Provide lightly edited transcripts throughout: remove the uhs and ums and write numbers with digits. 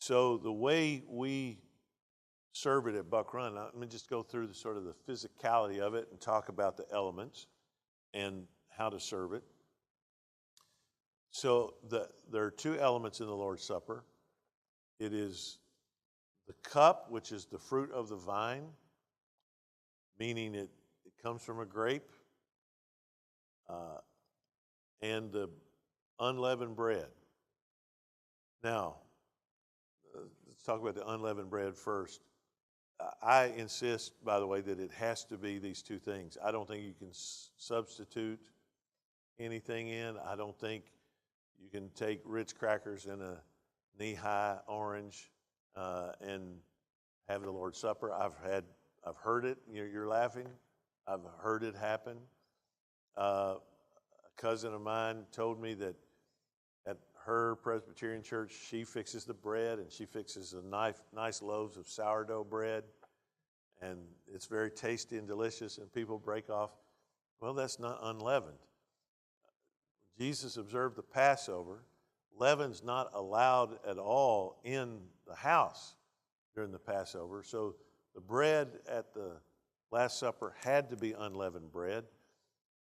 So the way we serve it at Buck Run, let me just go through the sort of the physicality of it and talk about the elements and how to serve it. So there are two elements in the Lord's Supper. It is the cup, which is the fruit of the vine, meaning it comes from a grape, and the unleavened bread. Now, let's talk about the unleavened bread first. I insist, by the way, that it has to be these two things. I don't think you can substitute anything in. I don't think you can take Ritz crackers and a knee-high orange and have the Lord's Supper. I've heard it. You're laughing. I've heard it happen. A cousin of mine told me that at her Presbyterian church, she fixes the bread and she fixes nice loaves of sourdough bread, and it's very tasty and delicious, and people break off. Well, that's not unleavened. Jesus observed the Passover. Leaven's not allowed at all in the house during the Passover, so the bread at the Last Supper had to be unleavened bread.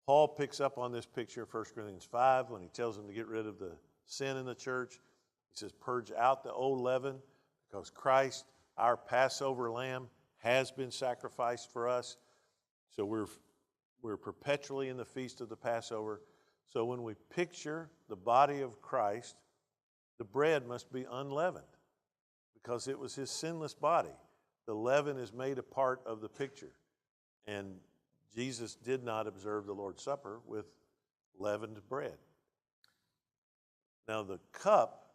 Paul picks up on this picture, 1 Corinthians 5, when he tells them to get rid of the sin in the church. He says, purge out the old leaven, because Christ, our Passover lamb, has been sacrificed for us. So we're perpetually in the feast of the Passover. So when we picture the body of Christ, the bread must be unleavened, because it was his sinless body. The leaven is made a part of the picture. And Jesus did not observe the Lord's Supper with leavened bread. Now, the cup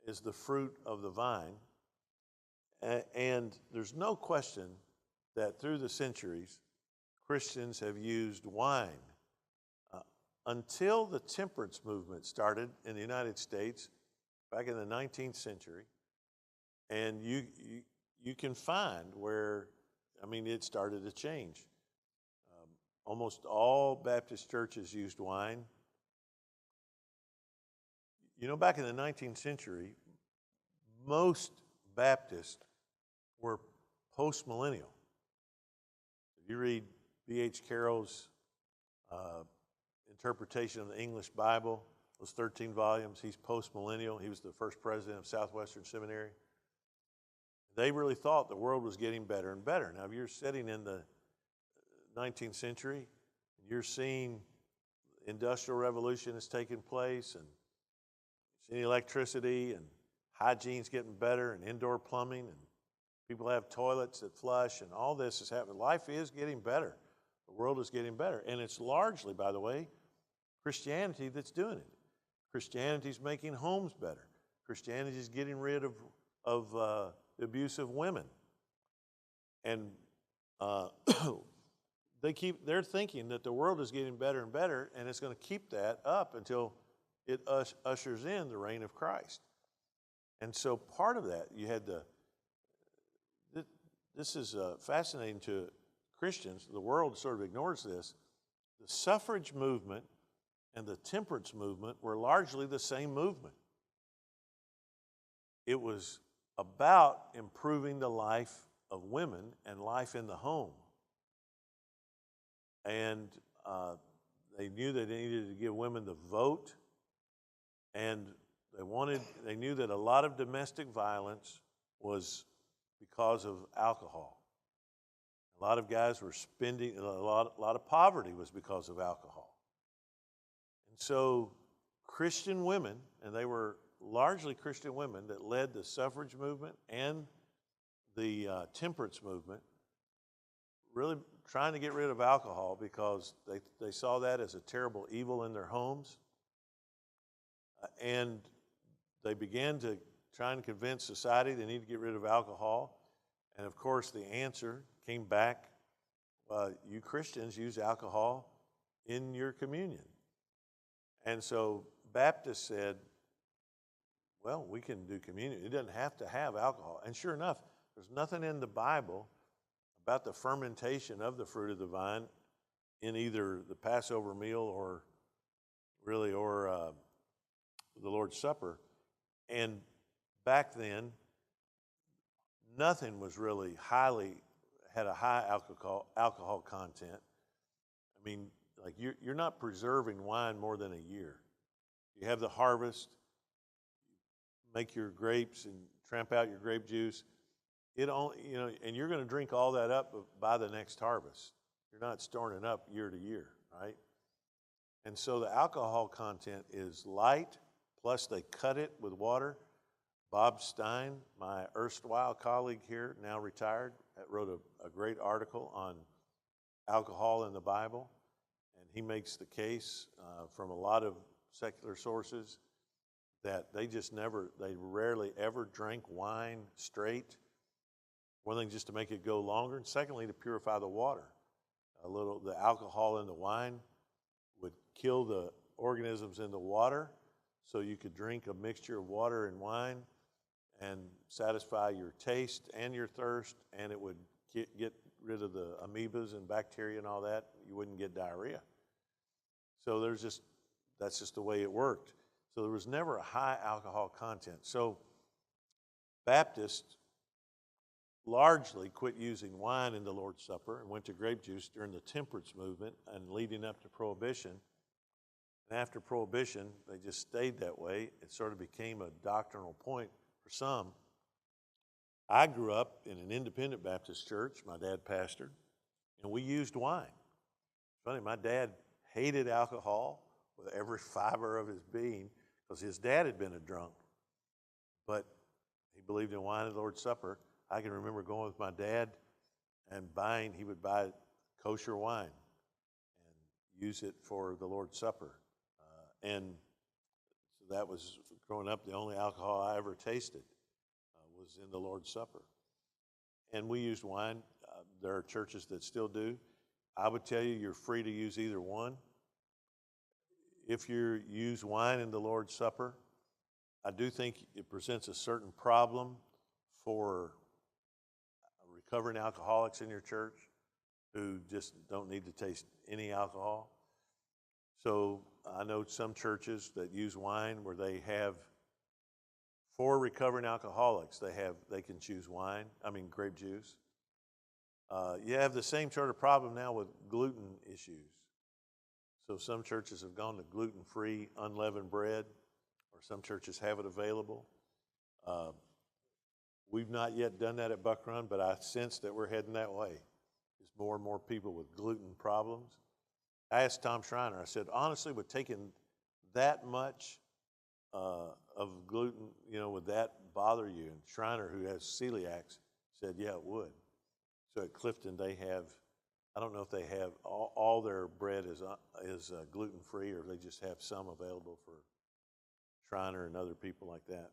is the fruit of the vine, and there's no question that through the centuries, Christians have used wine. Until the temperance movement started in the United States back in the 19th century, and you can find where, it started to change. Almost all Baptist churches used wine. Back in the 19th century, most Baptists were post-millennial. If you read B.H. Carroll's interpretation of the English Bible, those 13 volumes, he's post-millennial. He was the first president of Southwestern Seminary. They really thought the world was getting better and better. Now, if you're sitting in the 19th century, you're seeing industrial revolution is taking place, and seeing electricity and hygiene's getting better, and indoor plumbing, and people have toilets that flush, and all this is happening. Life is getting better. The world is getting better. And it's largely, by the way, Christianity that's doing it. Christianity's making homes better. Christianity's getting rid of the abuse of women. And they're thinking that the world is getting better and better, and it's going to keep that up until it ushers in the reign of Christ. And so part of that, you had this is fascinating to Christians. The world sort of ignores this. The suffrage movement and the temperance movement were largely the same movement. It was about improving the life of women and life in the home. And they knew that they needed to give women the vote, and they knew that a lot of domestic violence was because of alcohol. A lot of guys were spending, a lot of poverty was because of alcohol. And so Christian women, and they were largely Christian women that led the suffrage movement and the temperance movement, really trying to get rid of alcohol because they saw that as a terrible evil in their homes. And they began to try and convince society they need to get rid of alcohol. And of course, the answer came back, you Christians use alcohol in your communion. And so Baptists said, well, we can do communion. It doesn't have to have alcohol. And sure enough, there's nothing in the Bible about the fermentation of the fruit of the vine in either the Passover meal or the Lord's Supper. And back then, nothing was really had a high alcohol content. I mean, like you're not preserving wine more than a year. You have the harvest, make your grapes and tramp out your grape juice. It only, and you're going to drink all that up by the next harvest. You're not storing it up year to year, right? And so the alcohol content is light, plus they cut it with water. Bob Stein, my erstwhile colleague here, now retired, wrote a great article on alcohol in the Bible. And he makes the case from a lot of secular sources that they rarely ever drank wine straight. One thing, just to make it go longer, and secondly, to purify the water. The alcohol in the wine would kill the organisms in the water, so you could drink a mixture of water and wine and satisfy your taste and your thirst, and it would get rid of the amoebas and bacteria and all that. You wouldn't get diarrhea. So that's just the way it worked. So there was never a high alcohol content. So Baptists largely quit using wine in the Lord's Supper and went to grape juice during the temperance movement and leading up to Prohibition. And after Prohibition, they just stayed that way. It sort of became a doctrinal point for some. I grew up in an independent Baptist church. My dad pastored, and we used wine. It's funny, my dad hated alcohol with every fiber of his being because his dad had been a drunk, but he believed in wine at the Lord's Supper. I can remember going with my dad and he would buy kosher wine and use it for the Lord's Supper. And so that was, growing up, the only alcohol I ever tasted was in the Lord's Supper. And we used wine. There are churches that still do. I would tell you, you're free to use either one. If you use wine in the Lord's Supper, I do think it presents a certain problem for recovering alcoholics in your church who just don't need to taste any alcohol. So I know some churches that use wine where they have, for recovering alcoholics, they can choose grape juice. You have the same sort of problem now with gluten issues. So some churches have gone to gluten-free, unleavened bread, or some churches have it available. We've not yet done that at Buck Run, but I sense that we're heading that way. There's more and more people with gluten problems. I asked Tom Schreiner, I said, honestly, with taking that much of gluten, would that bother you? And Schreiner, who has celiacs, said, yeah, it would. So at Clifton, they have, I don't know if they have, all their bread is gluten-free, or if they just have some available for Schreiner and other people like that.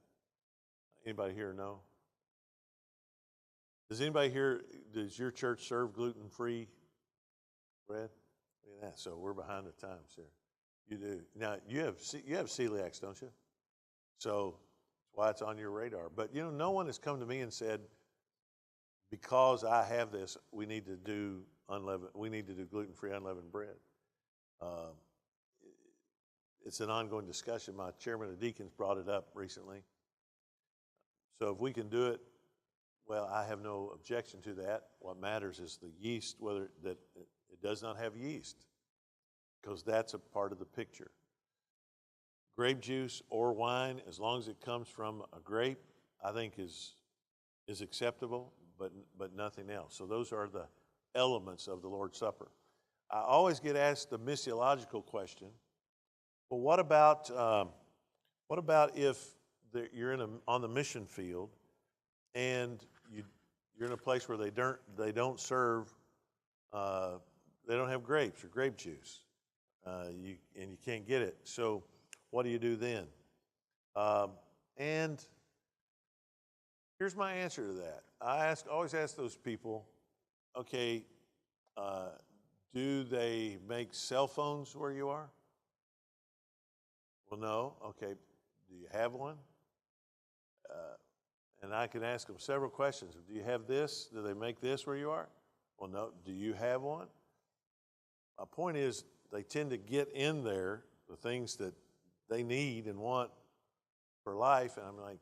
Anybody here know? Does anybody here, does your church serve gluten-free bread? Look at that. So we're behind the times here. You do. Now, you have celiacs, don't you? So that's why it's on your radar. But, no one has come to me and said, because I have this, we need to do gluten-free unleavened bread. It's an ongoing discussion. My chairman of deacons brought it up recently. So if we can do it, well, I have no objection to that. What matters is the yeast, whether that it does not have yeast, because that's a part of the picture. Grape juice or wine, as long as it comes from a grape, I think is acceptable, but nothing else. So those are the elements of the Lord's Supper. I always get asked the missiological question. Well, what about if you're on the mission field and you're in a place where they don't serve, they don't have grapes or grape juice, and you can't get it. So what do you do then? And here's my answer to that. I always ask those people, okay, do they make cell phones where you are? Well, no. Okay, do you have one? And I can ask them several questions. Do you have this? Do they make this where you are? Well, no. Do you have one? My point is, they tend to get in there the things that they need and want for life, and I'm like,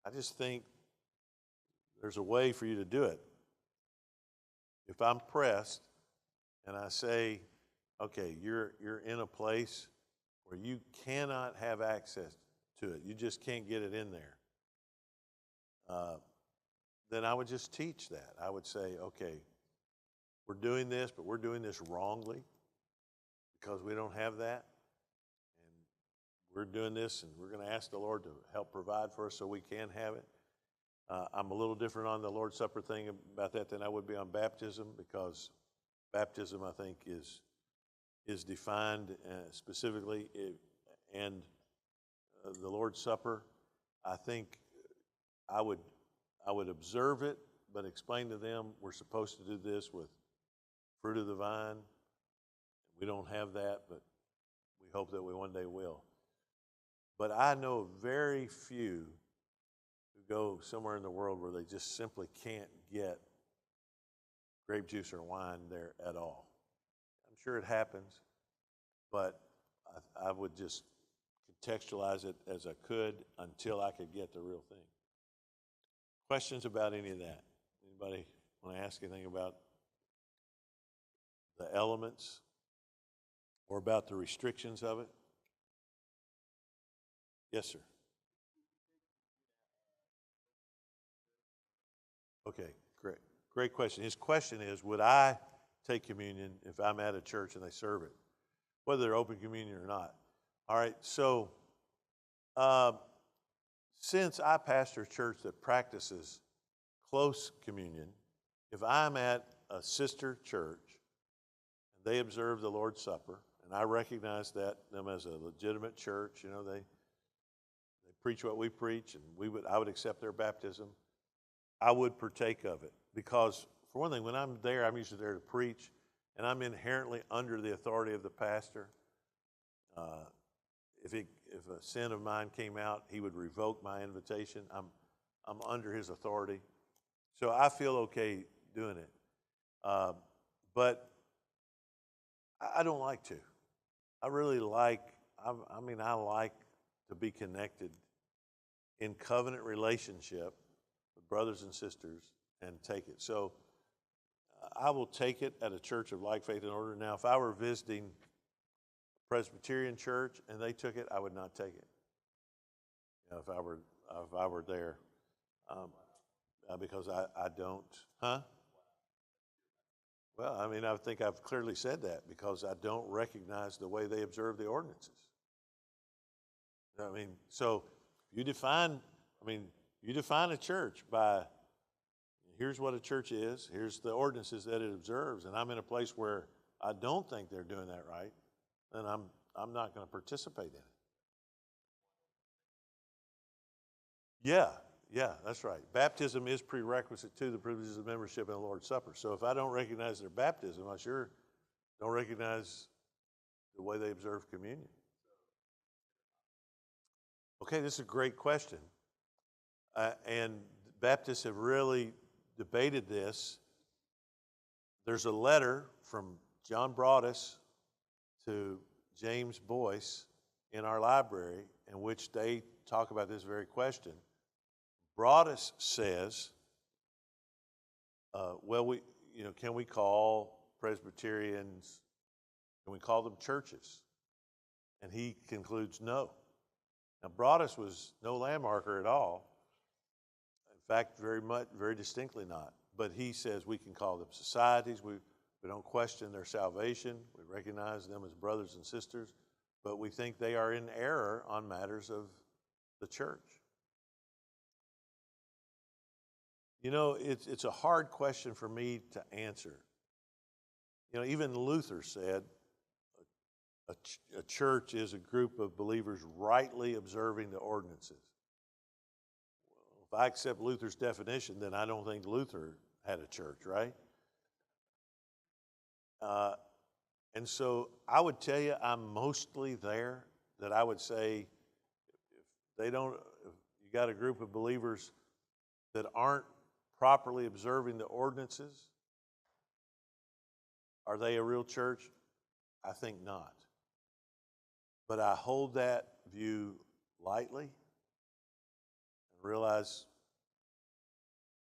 I just think there's a way for you to do it. If I'm pressed and I say, okay, you're in a place where you cannot have access to it, you just can't get it in there, then I would just teach that. I would say, okay, we're doing this, but we're doing this wrongly because we don't have that. And we're doing this, and we're going to ask the Lord to help provide for us so we can have it. I'm a little different on the Lord's Supper thing about that than I would be on baptism, because baptism, I think, is defined specifically, and the Lord's Supper, I think I would observe it, but explain to them we're supposed to do this with fruit of the vine. We don't have that, but we hope that we one day will. But I know very few who go somewhere in the world where they just simply can't get grape juice or wine there at all. I'm sure it happens, but I would just contextualize it as I could until I could get the real thing. Questions about any of that? Anybody want to ask anything about the elements or about the restrictions of it? Yes, sir. Okay, great. Great question. His question is, would I take communion if I'm at a church and they serve it, whether they're open communion or not? All right, so since I pastor a church that practices close communion, if I'm at a sister church and they observe the Lord's Supper, and I recognize them as a legitimate church, they preach what we preach, and I would accept their baptism, I would partake of it. Because, for one thing, when I'm there, I'm usually there to preach, and I'm inherently under the authority of the pastor. If a sin of mine came out, he would revoke my invitation. I'm under his authority. So I feel okay doing it. But I don't like to. I really like, I like to be connected in covenant relationship with brothers and sisters and take it. So I will take it at a church of like faith and order. Now, if I were visiting a Presbyterian church and they took it, I would not take it. If I were there, because I don't, huh? Well, I think I've clearly said that, because I don't recognize the way they observe the ordinances. So you define a church by, here's what a church is, here's the ordinances that it observes, and I'm in a place where I don't think they're doing that right, then I'm not going to participate in it. Yeah, that's right. Baptism is prerequisite to the privileges of membership in the Lord's Supper. So if I don't recognize their baptism, I sure don't recognize the way they observe communion. Okay, this is a great question. And Baptists have really debated this. There's a letter from John Broadus to James Boyce in our library in which they talk about this very question. Broadus says, can we call Presbyterians, can we call them churches? And he concludes no. Now, Broadus was no landmarker at all. In fact, very distinctly not. But he says we can call them societies. We don't question their salvation. We recognize them as brothers and sisters. But we think they are in error on matters of the church. It's a hard question for me to answer. Even Luther said a church is a group of believers rightly observing the ordinances. Well, if I accept Luther's definition, then I don't think Luther had a church, right? And so I would tell you I'm mostly there, that I would say if you got a group of believers that aren't properly observing the ordinances, are they a real church? I think not. But I hold that view lightly and realize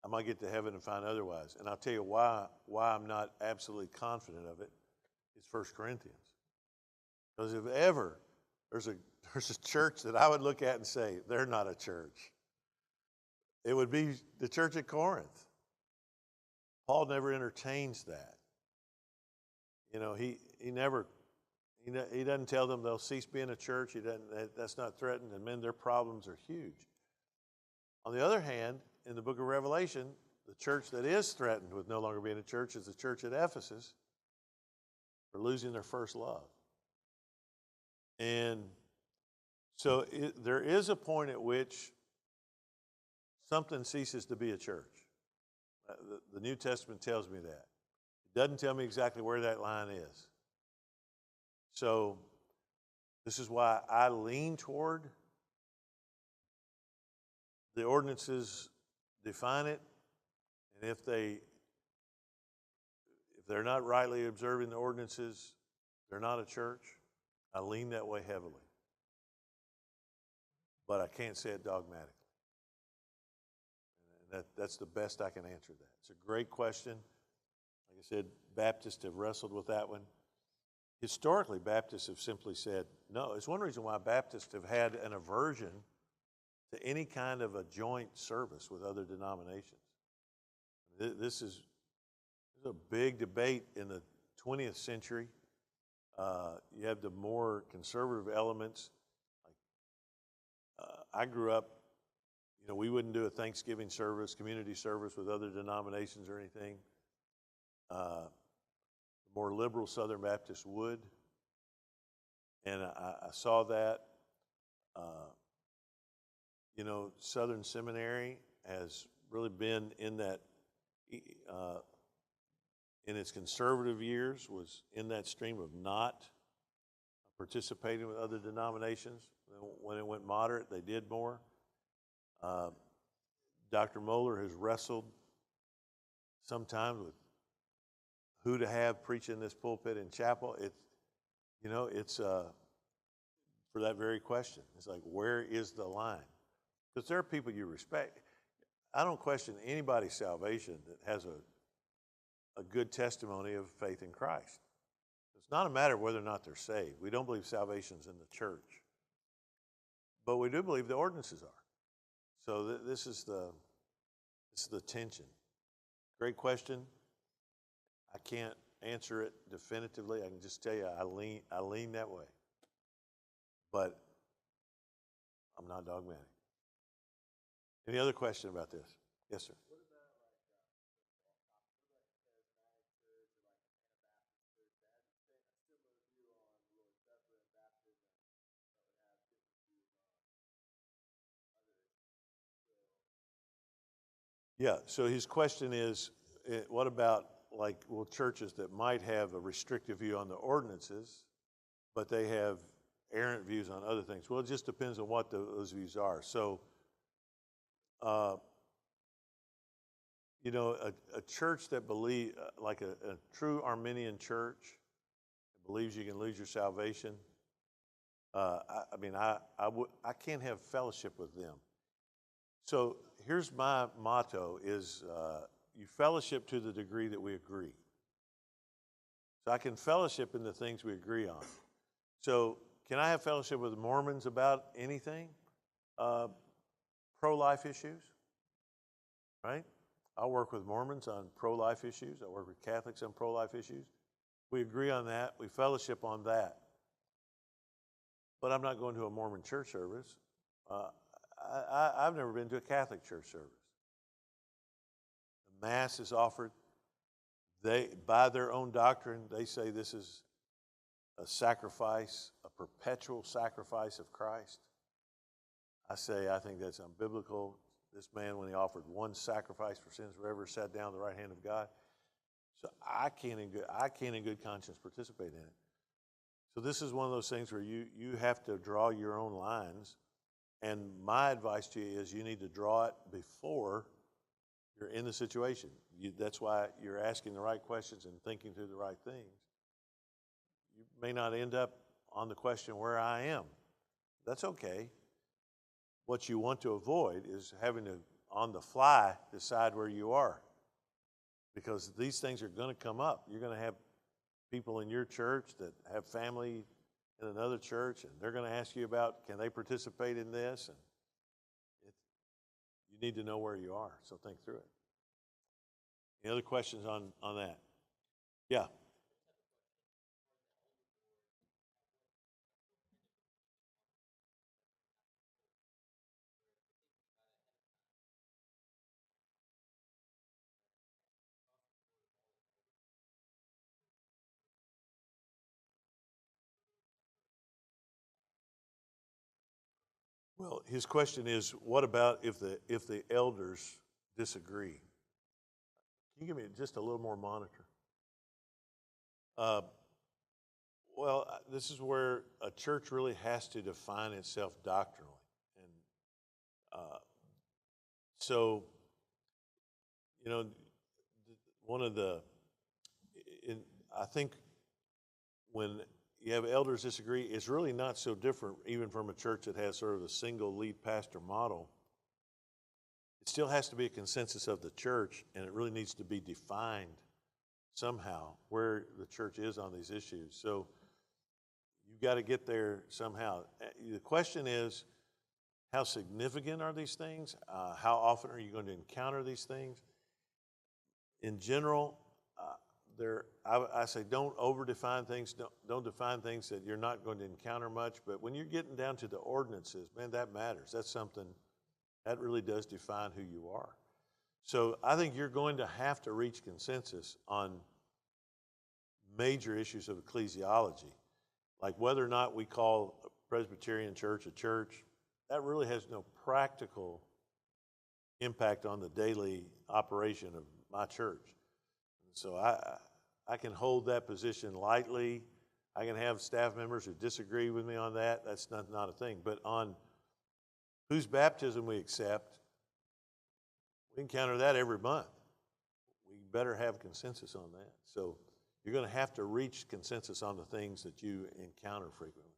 I might get to heaven and find otherwise. And I'll tell you why I'm not absolutely confident of it is 1 Corinthians. Because if ever there's a church that I would look at and say, they're not a church, it would be the church at Corinth. Paul never entertains that. You know, he doesn't tell them they'll cease being a church. That's not threatened, and men, their problems are huge. On the other hand, in the book of Revelation, the church that is threatened with no longer being a church is the church at Ephesus for losing their first love. And so there is a point at which something ceases to be a church. The New Testament tells me that. It doesn't tell me exactly where that line is. So this is why I lean toward the ordinances define it, and if they're not rightly observing the ordinances, they're not a church. I lean that way heavily. But I can't say it dogmatically. And that's the best I can answer that. It's a great question. Like I said, Baptists have wrestled with that one. Historically, Baptists have simply said, no. It's one reason why Baptists have had an aversion to any kind of a joint service with other denominations. This is a big debate in the 20th century. You have the more conservative elements. I grew up, you know, we wouldn't do a Thanksgiving service, community service with other denominations or anything. The more liberal Southern Baptists would. And I saw that. You know, Southern Seminary has really been in that, in its conservative years, was in that stream of not participating with other denominations. When it went moderate, they did more. Dr. Moeller has wrestled sometimes with who to have preach in this pulpit in chapel. It's for that very question. It's like, where is the line? Because there are people you respect. I don't question anybody's salvation that has a good testimony of faith in Christ. It's not a matter of whether or not they're saved. We don't believe salvation's in the church. But we do believe the ordinances are. So this is the tension. Great question. I can't answer it definitively. I can just tell you I lean that way. But I'm not dogmatic. Any other question about this? Yes, sir. What about Yeah, so his question is, what about churches that might have a restrictive view on the ordinances, but they have errant views on other things? Well, it just depends on what those views are. So, you know, a church that believes, like a true Arminian church, believes you can lose your salvation, I can't have fellowship with them. So here's my motto is you fellowship to the degree that we agree. So I can fellowship in the things we agree on. So can I have fellowship with Mormons about anything? Pro-life issues, right? I'll work with Mormons on pro-life issues. I work with Catholics on pro-life issues. We agree on that. We fellowship on that. But I'm not going to a Mormon church service. I've never been to a Catholic church service. The Mass is offered. They, by their own doctrine, they say this is a sacrifice, a perpetual sacrifice of Christ. I think that's unbiblical. This man, when he offered one sacrifice for sins forever, sat down at the right hand of God. So I can't in good conscience participate in it. So this is one of those things where you have to draw your own lines. And my advice to you is you need to draw it before you're in the situation. That's why you're asking the right questions and thinking through the right things. You may not end up on the question where I am. That's okay. what you want to avoid is having to, on the fly, decide where you are. Because these things are going to come up. You're going to have people in your church that have family in another church, and they're going to ask you about, can they participate in this? And you need to know where you are, so think through it. Any other questions on that? Yeah. Well, his question is, what about if the elders disagree? Can you give me just a little more monitor? Uh, well, this is where a church really has to define itself doctrinally, and so you know, one of the, I think when you have elders disagree, it's really not so different even from a church that has sort of a single lead pastor model. It still has to be a consensus of the church, and it really needs to be defined somehow where the church is on these issues. So you've got to get there somehow. The question is, how significant are these things? How often are you going to encounter these things? In general, I say don't over-define things. Don't define things that you're not going to encounter much. But when you're getting down to the ordinances, man, that matters. That's something that really does define who you are. So I think you're going to have to reach consensus on major issues of ecclesiology, like whether or not we call a Presbyterian church a church. That really has no practical impact on the daily operation of my church. So I can hold that position lightly. I can have staff members who disagree with me on that. That's not a thing. But on whose baptism we accept, we encounter that every month. We better have consensus on that. So you're going to have to reach consensus on the things that you encounter frequently.